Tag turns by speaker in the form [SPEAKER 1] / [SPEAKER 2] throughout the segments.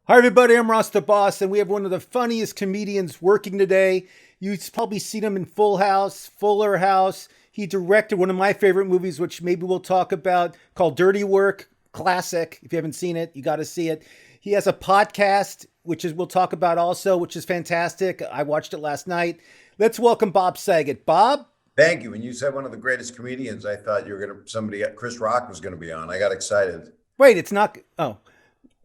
[SPEAKER 1] Hi, everybody. I'm Ross the Boss, and we have one of the funniest comedians working today. You've probably seen him in Full House, Fuller House. He directed one of my favorite movies, which maybe we'll talk about, called Dirty Work. Classic. If you haven't seen it, you got to see it. He has a podcast, which is we'll talk about also, which is fantastic. I watched it last night. Let's welcome Bob Saget. Bob?
[SPEAKER 2] Thank you. When you said one of the greatest comedians, I thought you were going to somebody Chris Rock was going to be on. I got excited.
[SPEAKER 1] Wait, it's not. Oh,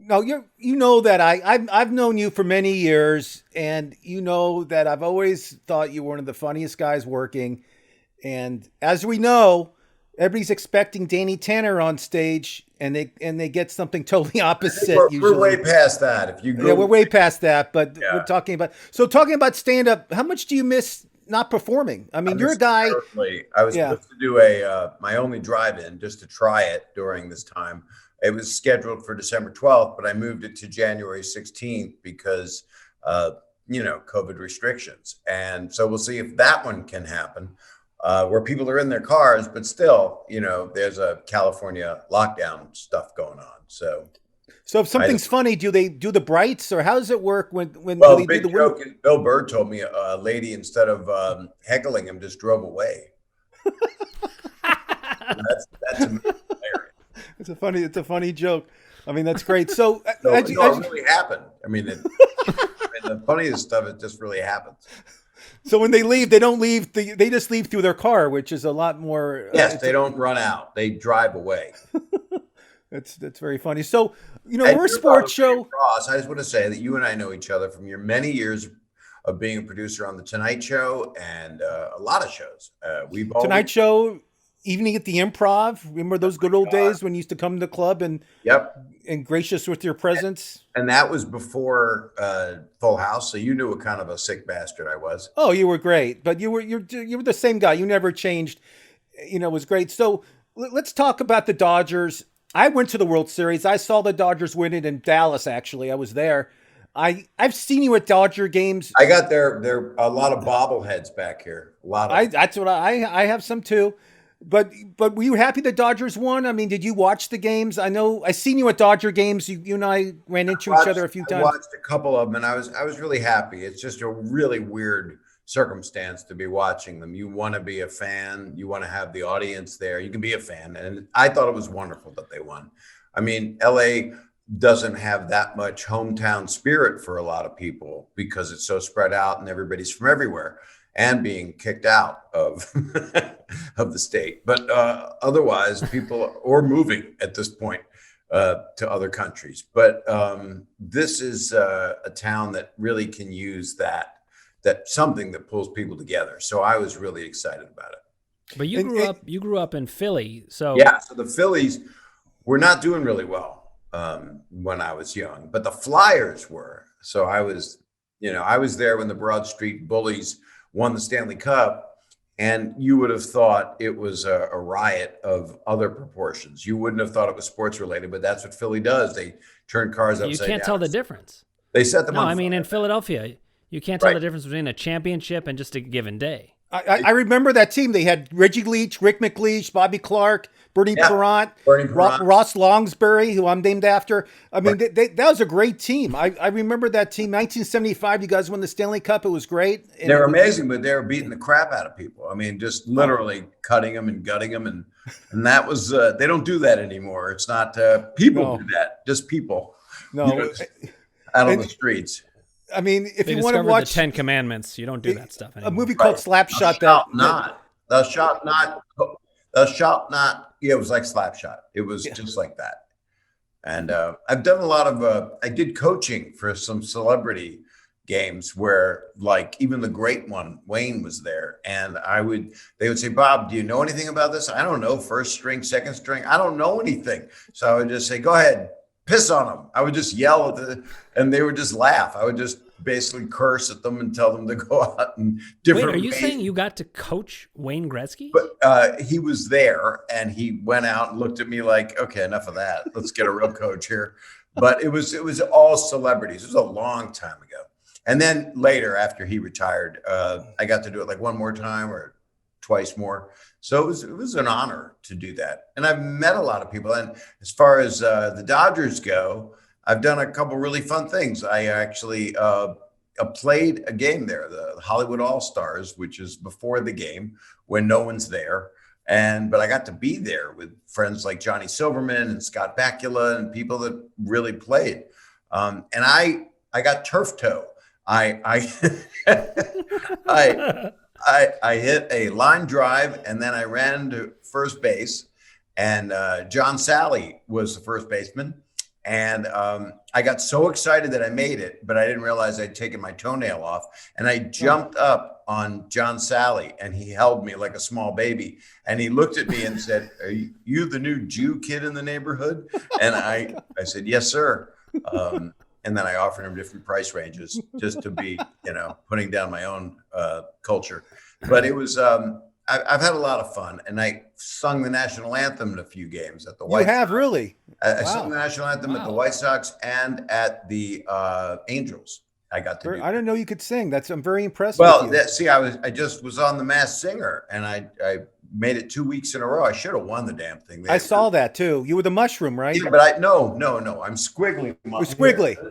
[SPEAKER 1] no, you know that I've known you for many years, and you know that I've always thought you were one of the funniest guys working. And as we know, everybody's expecting Danny Tanner on stage, and they get something totally
[SPEAKER 2] I think
[SPEAKER 1] opposite
[SPEAKER 2] we're way
[SPEAKER 1] usually.
[SPEAKER 2] past that. If you
[SPEAKER 1] Yeah, we're
[SPEAKER 2] go,
[SPEAKER 1] way past that, but we're
[SPEAKER 2] yeah,
[SPEAKER 1] talking about stand up. How much do you miss not performing? I
[SPEAKER 2] I
[SPEAKER 1] mean, you're a
[SPEAKER 2] missed
[SPEAKER 1] guy.
[SPEAKER 2] terribly. I was
[SPEAKER 1] Yeah.
[SPEAKER 2] supposed to do a my only drive-in just to try it during this time. It was scheduled for December 12th, but I moved it to January 16th because COVID restrictions. And so we'll see if that one can happen. Where people are in their cars, but still, there's a California lockdown stuff going on. So
[SPEAKER 1] So if
[SPEAKER 2] I
[SPEAKER 1] something's funny, do they do the brights, or how does it work when do
[SPEAKER 2] Well, the
[SPEAKER 1] they do the
[SPEAKER 2] big
[SPEAKER 1] win?
[SPEAKER 2] joke is Bill Burr told me a lady, instead of heckling him, just drove away. That's hilarious.
[SPEAKER 1] It's a funny joke. I mean, that's great. So,
[SPEAKER 2] So no, it really happened. The funniest stuff, it just really happens.
[SPEAKER 1] so when they leave, they don't leave. They just leave through their car, which is a lot more.
[SPEAKER 2] Yes, they don't run out; they drive away.
[SPEAKER 1] That's very funny. So,
[SPEAKER 2] And
[SPEAKER 1] we're a
[SPEAKER 2] you're
[SPEAKER 1] sports
[SPEAKER 2] probably
[SPEAKER 1] show.
[SPEAKER 2] Ross. I just want to say that you and I know each other from your many years of being a producer on the Tonight Show and a lot of shows. We've always,
[SPEAKER 1] Tonight Show, evening at the Improv. Remember those good old days when you used to come to the club
[SPEAKER 2] yep.
[SPEAKER 1] and grace us with your presence?
[SPEAKER 2] And that was before Full House, so you knew what kind of a sick bastard I was.
[SPEAKER 1] Oh, you were great, but you were the same guy. You never changed. It was great. So let's talk about the Dodgers. I went to the World Series. I saw the Dodgers win it in Dallas. Actually, I was there. I've seen you at Dodger games.
[SPEAKER 2] I got there a lot of bobbleheads back here. A lot of
[SPEAKER 1] I
[SPEAKER 2] them.
[SPEAKER 1] that's what I have some too. But were you happy the Dodgers won? I mean, did you watch the games? I know I seen you at Dodger games. You and I ran into each other a few
[SPEAKER 2] I
[SPEAKER 1] times.
[SPEAKER 2] watched a couple of them, and I was really happy. It's just a really weird circumstance to be watching them. You want to be a fan. You want to have the audience there. You can be a fan, and I thought it was wonderful that they won. I mean, LA doesn't have that much hometown spirit for a lot of people because it's so spread out and everybody's from everywhere and being kicked out of of the state. But otherwise, people or moving at this point to other countries. But this is a town that really can use that something that pulls people together. So I was really excited about it.
[SPEAKER 3] But you
[SPEAKER 1] And,
[SPEAKER 3] grew up you grew up in Philly, so
[SPEAKER 2] Yeah. So the Phillies were not doing really well when I was young, but the Flyers were. So I was there when the Broad Street Bullies won the Stanley Cup, and you would have thought it was a riot of other proportions. You wouldn't have thought it was sports related, but that's what Philly does. They turn cars
[SPEAKER 3] you
[SPEAKER 2] upside
[SPEAKER 3] can't
[SPEAKER 2] down.
[SPEAKER 3] tell the difference.
[SPEAKER 2] They set them
[SPEAKER 3] No,
[SPEAKER 2] on
[SPEAKER 3] I mean in
[SPEAKER 2] fire.
[SPEAKER 3] Philadelphia, you can't tell
[SPEAKER 2] Right.
[SPEAKER 3] the difference between a championship and just a given day.
[SPEAKER 1] I remember that team. They had Reggie Leach, Rick McLeish, Bobby Clark, Bernie
[SPEAKER 2] Yeah.
[SPEAKER 1] Perrant,
[SPEAKER 2] Bernie Perrant.
[SPEAKER 1] Ross Longsbury, who I'm named after. I mean,
[SPEAKER 2] Right.
[SPEAKER 1] that was a great team. I remember that team. 1975, you guys won the Stanley Cup. It was great. And
[SPEAKER 2] They're
[SPEAKER 1] it was,
[SPEAKER 2] amazing, but they were beating the crap out of people. I mean, just literally cutting them and gutting them, and that was they don't do that anymore. It's not people
[SPEAKER 1] no,
[SPEAKER 2] do that, just people,
[SPEAKER 1] no.
[SPEAKER 2] just out on the
[SPEAKER 1] And,
[SPEAKER 2] streets.
[SPEAKER 1] I mean, if
[SPEAKER 3] They
[SPEAKER 1] you want to
[SPEAKER 3] discovered the
[SPEAKER 1] watch
[SPEAKER 3] Ten Commandments. You don't do that stuff
[SPEAKER 1] a
[SPEAKER 3] anymore.
[SPEAKER 1] movie called
[SPEAKER 2] Right. Thou
[SPEAKER 1] Slapshot,
[SPEAKER 2] shalt not. Thou shalt not. Thou shalt not. Yeah, it was like Slapshot. It was
[SPEAKER 1] yeah.
[SPEAKER 2] just like that. And I've done a lot of. I did coaching for some celebrity games where, like, even the great one, Wayne, was there, and they would say, "Bob, do you know anything about this?" I don't know. First string, second string. I don't know anything. So I would just say, "Go ahead, piss on them." I would just yell and they would just laugh. I would just basically curse at them and tell them to go out in
[SPEAKER 3] Wait,
[SPEAKER 2] different
[SPEAKER 3] are you
[SPEAKER 2] ways.
[SPEAKER 3] saying you got to coach Wayne Gretzky?
[SPEAKER 2] But he was there, and he went out and looked at me like, "Okay, enough of that. Let's get a real coach here." But it was all celebrities. It was a long time ago. And then later, after he retired, I got to do it like one more time or twice more. So it was an honor to do that. And I've met a lot of people. And as far as the Dodgers go, I've done a couple really fun things. I actually played a game there, the Hollywood All Stars, which is before the game when no one's there. But I got to be there with friends like Johnny Silverman and Scott Bakula and people that really played. And I got turf toe. I I hit a line drive and then I ran to first base, and John Sally was the first baseman. And I got so excited that I made it, but I didn't realize I'd taken my toenail off. And I jumped up on John Sally, and he held me like a small baby. And he looked at me and said, "Are you the new Jew kid in the neighborhood?" And I said, "Yes, sir." And then I offered him different price ranges just to be, putting down my own culture. But it was, I've had a lot of fun, and I sung the national anthem in a few games at the White Sox.
[SPEAKER 1] You have really?
[SPEAKER 2] I sung the national anthem at the White Sox and at the Angels. I got to do.
[SPEAKER 1] I didn't know you could sing. I'm very impressed.
[SPEAKER 2] Well,
[SPEAKER 1] with you.
[SPEAKER 2] I just was on The Masked Singer, and I made it 2 weeks in a row. I should have won the damn thing.
[SPEAKER 1] I saw that too. You were the mushroom, right?
[SPEAKER 2] Yeah, but no. I'm Squiggly.
[SPEAKER 1] You're Squiggly.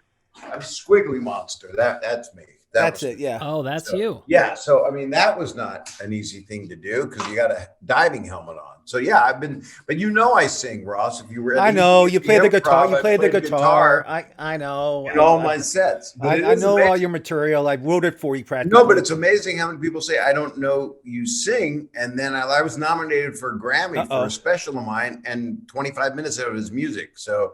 [SPEAKER 2] I'm Squiggly Monster. That's me.
[SPEAKER 1] That's it. Yeah.
[SPEAKER 3] Oh, that's you.
[SPEAKER 2] Yeah. So, I mean, that was not an easy thing to do because you got a diving helmet on. So, yeah, but I sing, Ross. If you read,
[SPEAKER 1] I know you play the guitar. You play the guitar. I know.
[SPEAKER 2] In all my sets.
[SPEAKER 1] I know all your material. I wrote it for you practically.
[SPEAKER 2] No, but it's amazing how many people say, "I don't know you sing." And then I was nominated for a Grammy for a special of mine, and 25 minutes of it is music. So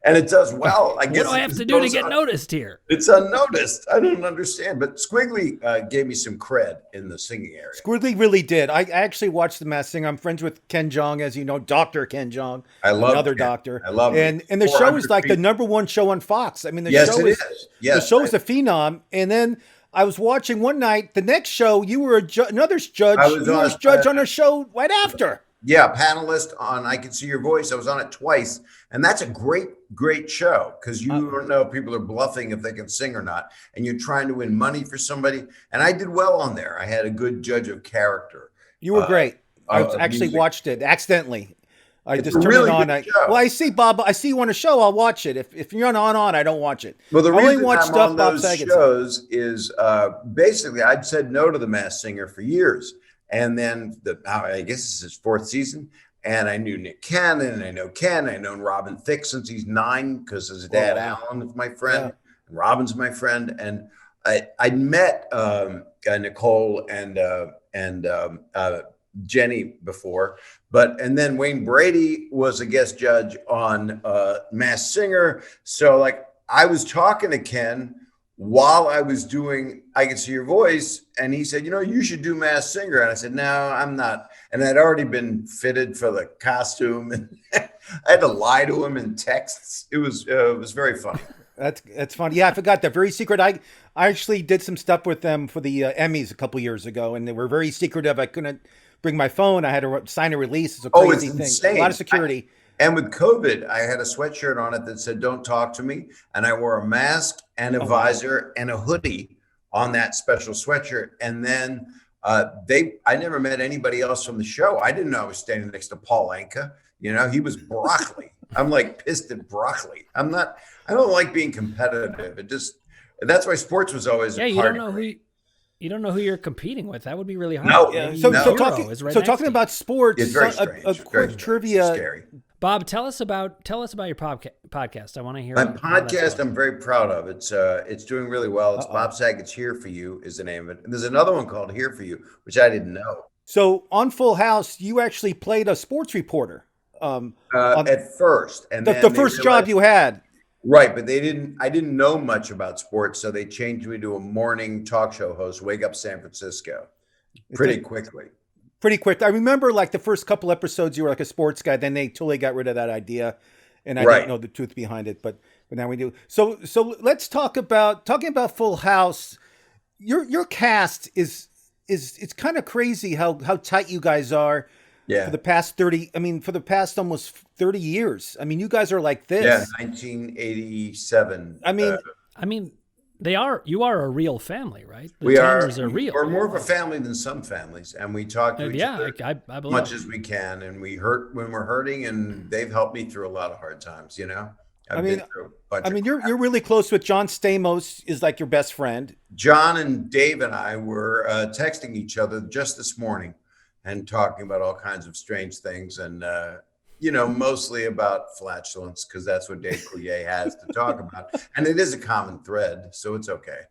[SPEAKER 2] and it does well. I guess
[SPEAKER 3] what do I have to do to get noticed here?
[SPEAKER 2] It's unnoticed. I don't understand. But Squiggly gave me some cred in the singing area.
[SPEAKER 1] Squiggly really did. I actually watched The Masked Singer. I'm friends with Ken Jeong, as you know, Dr. Ken Jeong.
[SPEAKER 2] I love
[SPEAKER 1] another
[SPEAKER 2] Ken.
[SPEAKER 1] doctor.
[SPEAKER 2] I love
[SPEAKER 1] and the show is like the #1 show on Fox. I mean, the show is. Yes, the show is a phenom. And then I was watching one night. The next show, you were another judge. You were a judge on a show right after.
[SPEAKER 2] Yeah, panelist on I Can See Your Voice. I was on it twice. And that's a great show because you don't know if people are bluffing if they can sing or not. And you're trying to win money for somebody. And I did well on there. I had a good judge of character.
[SPEAKER 1] You were great. I actually watched it accidentally. I just turned
[SPEAKER 2] really
[SPEAKER 1] it on. I see Bob. I see you on a show. I'll watch it. If you're not on, I don't watch it.
[SPEAKER 2] Well, the
[SPEAKER 1] I only
[SPEAKER 2] reason
[SPEAKER 1] watch
[SPEAKER 2] I'm
[SPEAKER 1] stuff
[SPEAKER 2] on
[SPEAKER 1] Bob
[SPEAKER 2] those
[SPEAKER 1] Saget
[SPEAKER 2] shows is basically I'd said no to The Masked Singer for years, and then I guess this is his 4th season, and I knew Nick Cannon, and I know Ken. I've known Robin Thicke since he's 9 because his dad Alan is my friend, and Robin's my friend, and I'd met Nicole and Jenny before, and then Wayne Brady was a guest judge on Masked Singer. So like I was talking to Ken while I was doing I Can See Your Voice, and he said, you should do Masked Singer. And I said, no, I'm not. And I'd already been fitted for the costume, and I had to lie to him in texts. It was very funny.
[SPEAKER 1] That's funny. Yeah, I forgot that. Very secret. I actually did some stuff with them for the Emmys a couple years ago, and they were very secretive. I couldn't bring my phone. I had to sign a release. It's a crazy thing.
[SPEAKER 2] Insane.
[SPEAKER 1] A lot of security.
[SPEAKER 2] And with COVID, I had a sweatshirt on it that said, "Don't talk to me." And I wore a mask and a visor and a hoodie on that special sweatshirt. And then I never met anybody else from the show. I didn't know I was standing next to Paul Anka. He was broccoli. I'm like pissed at broccoli. I don't like being competitive. That's why sports was always
[SPEAKER 3] you don't know who you don't know who you're competing with. That would be really hard.
[SPEAKER 2] No.
[SPEAKER 3] Yeah.
[SPEAKER 1] So talking about sports,
[SPEAKER 2] it's very strange.
[SPEAKER 1] A quick trivia.
[SPEAKER 2] Scary.
[SPEAKER 3] Bob, tell us about your podcast. I want to hear
[SPEAKER 2] my podcast. I'm very proud of. It's doing really well. It's Bob Saget's Here For You is the name of it. And there's another one called Here For You, which I didn't know.
[SPEAKER 1] So on Full House, you actually played a sports reporter.
[SPEAKER 2] At first, and
[SPEAKER 1] the first job you had.
[SPEAKER 2] Right, but I didn't know much about sports, so they changed me to a morning talk show host, Wake Up San Francisco, pretty quickly.
[SPEAKER 1] Pretty quick. I remember like the first couple episodes, you were like a sports guy. Then they totally got rid of that idea, and I didn't know the truth behind it. But now we do. So let's talking about Full House. Your cast is it's kind of crazy how tight you guys are.
[SPEAKER 2] Yeah.
[SPEAKER 1] For the past almost 30 years. I mean, you guys are like this.
[SPEAKER 2] Yeah, 1987.
[SPEAKER 1] I
[SPEAKER 3] mean, you are a real family, right?
[SPEAKER 2] We are
[SPEAKER 3] real.
[SPEAKER 2] We're more of a family than some families, and we talk to each other
[SPEAKER 3] I
[SPEAKER 2] as
[SPEAKER 3] believe
[SPEAKER 2] much as we can, and we hurt when we're hurting, and they've helped me through a lot of hard times, I've
[SPEAKER 1] I mean,
[SPEAKER 2] been through a bunch
[SPEAKER 1] I
[SPEAKER 2] of
[SPEAKER 1] mean, you're
[SPEAKER 2] crap.
[SPEAKER 1] you're really close with John Stamos. Is like your best friend.
[SPEAKER 2] John and Dave and I were texting each other just this morning and talking about all kinds of strange things and, mostly about flatulence because that's what Dave Coulier has to talk about. And it is a common thread, so it's okay.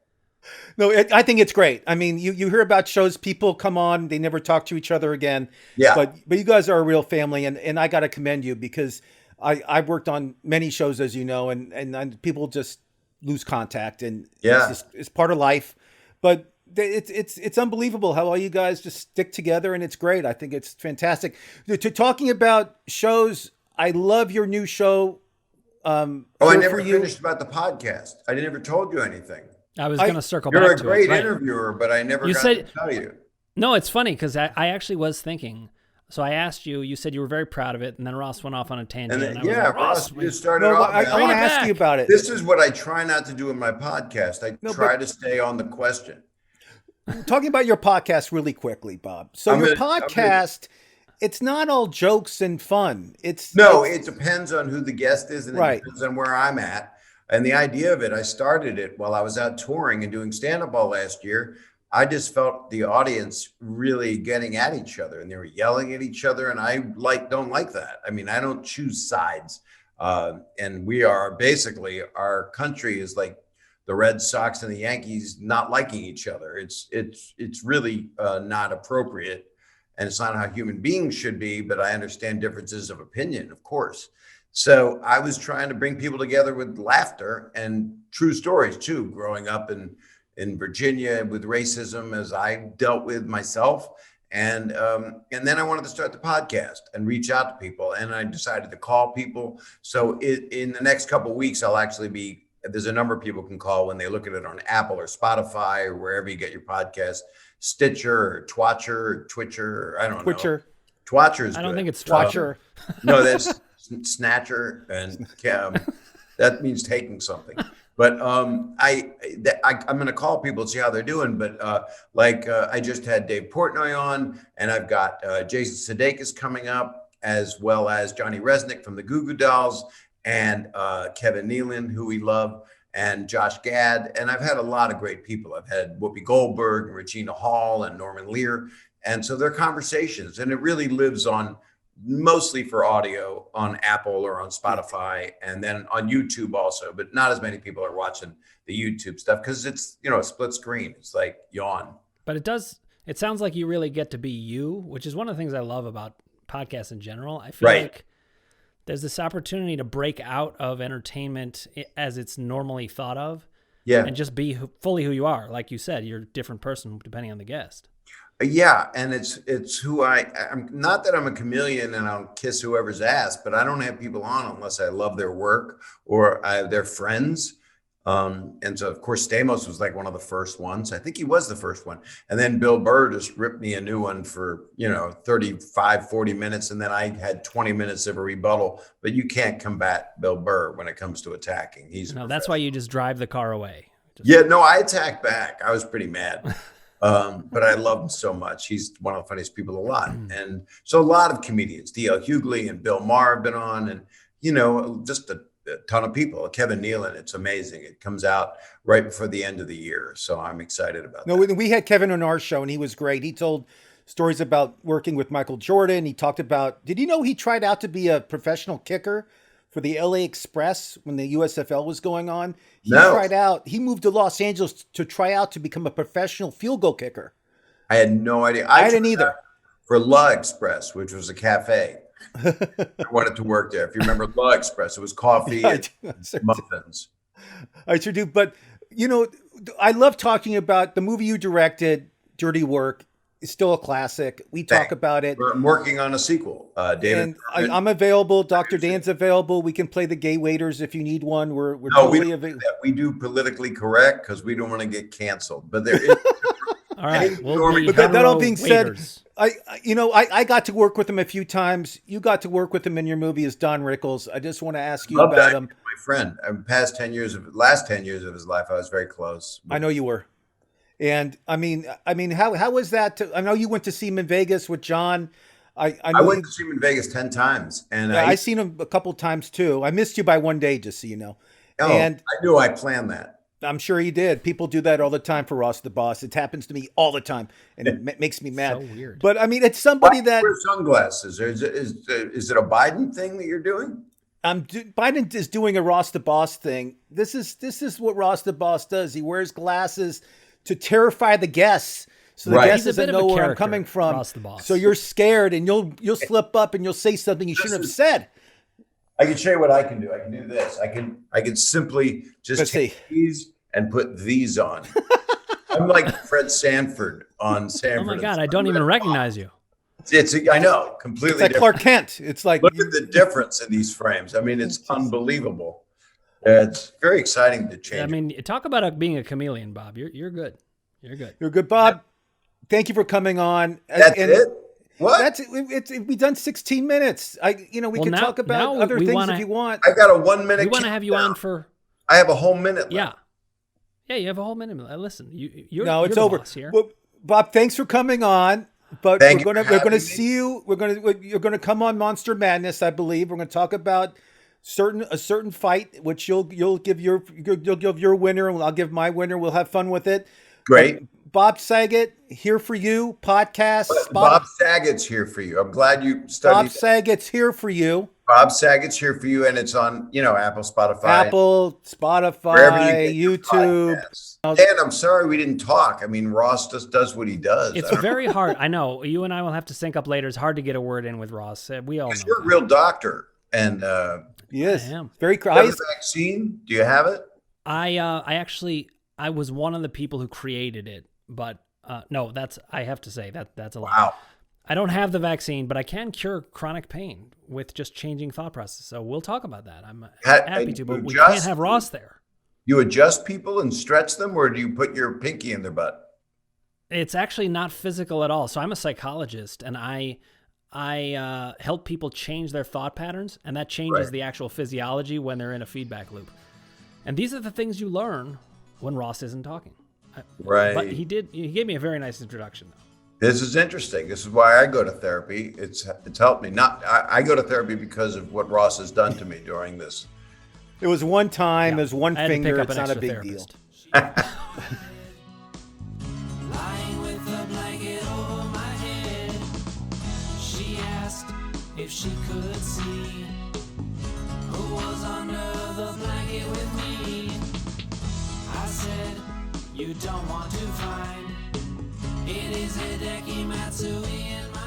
[SPEAKER 1] No, I think it's great. I mean, you hear about shows, people come on, they never talk to each other again.
[SPEAKER 2] Yeah.
[SPEAKER 1] But you guys are a real family, and I got to commend you because I've worked on many shows, as you know, and people just lose contact, and
[SPEAKER 2] Yeah.
[SPEAKER 1] it's part of life. But it's unbelievable how all you guys just stick together, and it's great. I think it's fantastic. To talking about shows, I love your new show.
[SPEAKER 2] I
[SPEAKER 1] Here
[SPEAKER 2] never
[SPEAKER 1] for You.
[SPEAKER 2] finished about the podcast. I never told you anything.
[SPEAKER 3] I was going to circle
[SPEAKER 2] You're
[SPEAKER 3] back
[SPEAKER 2] a
[SPEAKER 3] to
[SPEAKER 2] great
[SPEAKER 3] it. Right.
[SPEAKER 2] interviewer, but I never
[SPEAKER 3] You
[SPEAKER 2] got
[SPEAKER 3] said-
[SPEAKER 2] to tell you.
[SPEAKER 3] No, it's funny because I actually was thinking. So I asked you. You said you were very proud of it, and then Ross went off on a tangent.
[SPEAKER 2] And then,
[SPEAKER 3] I was
[SPEAKER 2] yeah,
[SPEAKER 3] like,
[SPEAKER 2] Ross, you started
[SPEAKER 1] No,
[SPEAKER 2] off.
[SPEAKER 1] I
[SPEAKER 2] man.
[SPEAKER 1] want
[SPEAKER 3] Bring
[SPEAKER 1] to
[SPEAKER 3] it
[SPEAKER 1] ask you
[SPEAKER 3] back.
[SPEAKER 1] about it.
[SPEAKER 2] This is what I try not to do in my podcast. I
[SPEAKER 1] No,
[SPEAKER 2] try
[SPEAKER 1] but-
[SPEAKER 2] to stay on the question.
[SPEAKER 1] Talking about your podcast really quickly, Bob. So
[SPEAKER 2] I'm
[SPEAKER 1] your
[SPEAKER 2] gonna-
[SPEAKER 1] podcast, it's not all jokes and fun.
[SPEAKER 2] No,
[SPEAKER 1] it's-
[SPEAKER 2] it depends on who the guest is and it
[SPEAKER 1] Right.
[SPEAKER 2] depends on where I'm at. And the idea of it, I started it while I was out touring and doing stand-up all last year. I just felt the audience really getting at each other and they were yelling at each other. And I don't like that. I mean, I don't choose sides. And we are basically, our country is like the Red Sox and the Yankees not liking each other. It's really not appropriate. And it's not how human beings should be, but I understand differences of opinion, of course. So I was trying to bring people together with laughter and true stories too, growing up in Virginia with racism as I dealt with myself. And then I wanted to start the podcast and reach out to people. And I decided to call people. So in the next couple of weeks, there's a number of people can call when they look at it on Apple or Spotify or wherever you get your podcast, Stitcher or Twatcher or Twitcher, or I don't know.
[SPEAKER 1] Twitcher.
[SPEAKER 2] Twatcher is
[SPEAKER 3] I don't
[SPEAKER 2] good.
[SPEAKER 3] think it's
[SPEAKER 1] Twatcher.
[SPEAKER 2] No, that's Snatcher, and that means taking something. But I'm going to call people and see how they're doing. But I just had Dave Portnoy on, and I've got Jason Sudeikis coming up, as well as Johnny Resnick from the Goo Goo Dolls, and Kevin Nealon, who we love, and Josh Gad. And I've had a lot of great people. I've had Whoopi Goldberg and Regina Hall and Norman Lear. And so they're conversations, and it really lives on mostly for audio on Apple or on Spotify and then on YouTube also, but not as many people are watching the YouTube stuff because it's, a split screen. It's like yawn.
[SPEAKER 3] But it sounds like you really get to be you, which is one of the things I love about podcasts in general. I feel
[SPEAKER 2] Right.
[SPEAKER 3] like there's this opportunity to break out of entertainment as it's normally thought of
[SPEAKER 2] Yeah.
[SPEAKER 3] and just be fully who you are. Like you said, you're a different person depending on the guest.
[SPEAKER 2] Yeah, and it's who I'm. Not that I'm a chameleon and I'll kiss whoever's ass, but I don't have people on unless I love their work or they're friends. And so, of course, Stamos was like one of the first ones. I think he was the first one. And then Bill Burr just ripped me a new one for, 35, 40 minutes. And then I had 20 minutes of a rebuttal. But you can't combat Bill Burr when it comes to attacking.
[SPEAKER 3] That's why you just drive the car away.
[SPEAKER 2] Yeah, no, I attacked back. I was pretty mad. But I love him so much. He's one of the funniest people alive. And so a lot of comedians, D.L. Hughley and Bill Maher have been on, and, just a ton of people. Kevin Nealon, it's amazing. It comes out right before the end of the year. So I'm excited about
[SPEAKER 1] No,
[SPEAKER 2] that.
[SPEAKER 1] we had Kevin on our show, and he was great. He told stories about working with Michael Jordan. He talked about, did you know he tried out to be a professional kicker for the LA Express when the USFL was going on? He moved to Los Angeles to try out to become a professional field goal kicker.
[SPEAKER 2] I had no idea.
[SPEAKER 1] I didn't either.
[SPEAKER 2] For La Express, which was a cafe. I wanted to work there. If you remember La Express, it was coffee and muffins.
[SPEAKER 1] I sure do. But, I love talking about the movie you directed, Dirty Work. It's still a classic. We talk about it.
[SPEAKER 2] I'm working on a sequel, David.
[SPEAKER 1] And I'm available. Dr. Dan's available. We can play the gay waiters if you need one. We're
[SPEAKER 2] we
[SPEAKER 1] totally
[SPEAKER 2] don't do
[SPEAKER 1] available.
[SPEAKER 2] that. We do politically correct because we don't want to get canceled. But there is.
[SPEAKER 3] All right.
[SPEAKER 1] But that all being said, I got to work with him a few times. You got to work with him in your movie as Don Rickles. I just want to ask you about him.
[SPEAKER 2] My friend, last 10 years of his life, I was very close.
[SPEAKER 1] I know you were. And I mean, how was that? I know you went to see him in Vegas with John. I
[SPEAKER 2] I
[SPEAKER 1] know
[SPEAKER 2] went to see him in Vegas 10 times, and
[SPEAKER 1] yeah, I seen him a couple times too. I missed you by one day, just so you know. And
[SPEAKER 2] I knew I planned that.
[SPEAKER 1] I'm sure he did. People do that all the time for Ross the Boss. It happens to me all the time, and it makes me mad.
[SPEAKER 3] So weird.
[SPEAKER 1] But I mean, it's
[SPEAKER 2] Why
[SPEAKER 1] somebody
[SPEAKER 2] do you
[SPEAKER 1] that
[SPEAKER 2] wear sunglasses? Is it a Biden thing that you're doing?
[SPEAKER 1] Biden is doing a Ross the Boss thing. This is what Ross the Boss does. He wears glasses to terrify the guests, so the
[SPEAKER 2] Right.
[SPEAKER 1] guest
[SPEAKER 3] He's a
[SPEAKER 1] doesn't
[SPEAKER 3] bit of
[SPEAKER 1] know
[SPEAKER 3] a
[SPEAKER 1] where I'm
[SPEAKER 3] character,
[SPEAKER 1] coming from.
[SPEAKER 3] Ross the Boss.
[SPEAKER 1] So you're scared, and you'll slip up and you'll say something you shouldn't have said.
[SPEAKER 2] I can show you what I can do. I can do this. I can simply just
[SPEAKER 1] Let's
[SPEAKER 2] take
[SPEAKER 1] see.
[SPEAKER 2] these and put these on. I'm like Fred Sanford on Sanford.
[SPEAKER 3] Oh my
[SPEAKER 2] and
[SPEAKER 3] God, I
[SPEAKER 2] Son.
[SPEAKER 3] don't even recognize you.
[SPEAKER 2] I know, completely
[SPEAKER 1] It's like
[SPEAKER 2] different.
[SPEAKER 1] Clark Kent. It's like
[SPEAKER 2] Look at the difference in these frames. I mean, it's unbelievable. It's very exciting to change.
[SPEAKER 3] I mean, talk about being a chameleon, Bob. You're good. You're good.
[SPEAKER 1] you're good, Bob. Thank you for coming on.
[SPEAKER 2] That's
[SPEAKER 1] And
[SPEAKER 2] it. What?
[SPEAKER 1] That's it. We've done 16 minutes. We
[SPEAKER 3] Well,
[SPEAKER 1] can
[SPEAKER 3] now-
[SPEAKER 1] talk about
[SPEAKER 3] now
[SPEAKER 1] other
[SPEAKER 3] we
[SPEAKER 1] things
[SPEAKER 3] wanna-
[SPEAKER 1] if you want.
[SPEAKER 2] I got a 1 minute.
[SPEAKER 3] We want to have you on for
[SPEAKER 2] I have a whole minute left.
[SPEAKER 3] yeah. You have a whole minute. Listen, you're
[SPEAKER 1] No, it's
[SPEAKER 3] you're the
[SPEAKER 1] over.
[SPEAKER 3] boss here.
[SPEAKER 1] Well, Bob, thanks for coming on. But
[SPEAKER 2] Thank you for
[SPEAKER 1] we're
[SPEAKER 2] having
[SPEAKER 1] gonna
[SPEAKER 2] me.
[SPEAKER 1] see you. You're gonna come on Monster Madness, I believe. We're gonna talk about a certain fight, which you'll give your winner, and I'll give my winner. We'll have fun with it.
[SPEAKER 2] Great.
[SPEAKER 1] Bob Saget here for you. Podcast.
[SPEAKER 2] Bob Saget's here for you. I'm glad you
[SPEAKER 1] Bob
[SPEAKER 2] studied.
[SPEAKER 1] Saget's here for you.
[SPEAKER 2] Bob Saget's here for you, and it's on Apple, Spotify,
[SPEAKER 1] Apple,
[SPEAKER 2] wherever
[SPEAKER 1] Spotify,
[SPEAKER 2] you get your
[SPEAKER 1] YouTube.
[SPEAKER 2] podcasts. Dan, I'm sorry we didn't talk. I mean, Ross just does what he does.
[SPEAKER 3] It's
[SPEAKER 2] I don't-
[SPEAKER 3] very hard. I know you and I will have to sync up later. It's hard to get a word in with Ross. We all know.
[SPEAKER 2] You're a
[SPEAKER 3] that.
[SPEAKER 2] real doctor, and
[SPEAKER 1] Yes,
[SPEAKER 3] I am.
[SPEAKER 1] very
[SPEAKER 2] you have
[SPEAKER 1] crazy.
[SPEAKER 2] the vaccine. Do you have it?
[SPEAKER 3] I was one of the people who created it, but no, I have to say that's a lie.
[SPEAKER 2] Wow.
[SPEAKER 3] I don't have the vaccine, but I can cure chronic pain with just changing thought process. So we'll talk about that. I'm happy to, but we can't have Ross there.
[SPEAKER 2] You adjust people and stretch them, or do you put your pinky in their butt?
[SPEAKER 3] It's actually not physical at all. So I'm a psychologist, and I help people change their thought patterns, and that changes
[SPEAKER 2] Right.
[SPEAKER 3] the actual physiology when they're in a feedback loop. And these are the things you learn when Ross isn't talking.
[SPEAKER 2] Right.
[SPEAKER 3] But he gave me a very nice introduction, though.
[SPEAKER 2] This is interesting. This is why I go to therapy. It's helped me. I go to therapy because of what Ross has done to me during this.
[SPEAKER 1] It was one time.
[SPEAKER 3] Yeah.
[SPEAKER 1] There's one
[SPEAKER 3] I had to pick
[SPEAKER 1] finger.
[SPEAKER 3] up
[SPEAKER 1] It's
[SPEAKER 3] an
[SPEAKER 1] not a
[SPEAKER 3] extra
[SPEAKER 1] big deal.
[SPEAKER 3] therapist.
[SPEAKER 4] Lying with a blanket over my head, she asked if she could see who was under the blanket with me. I said, you don't want to find. It is Hideki Matsui in my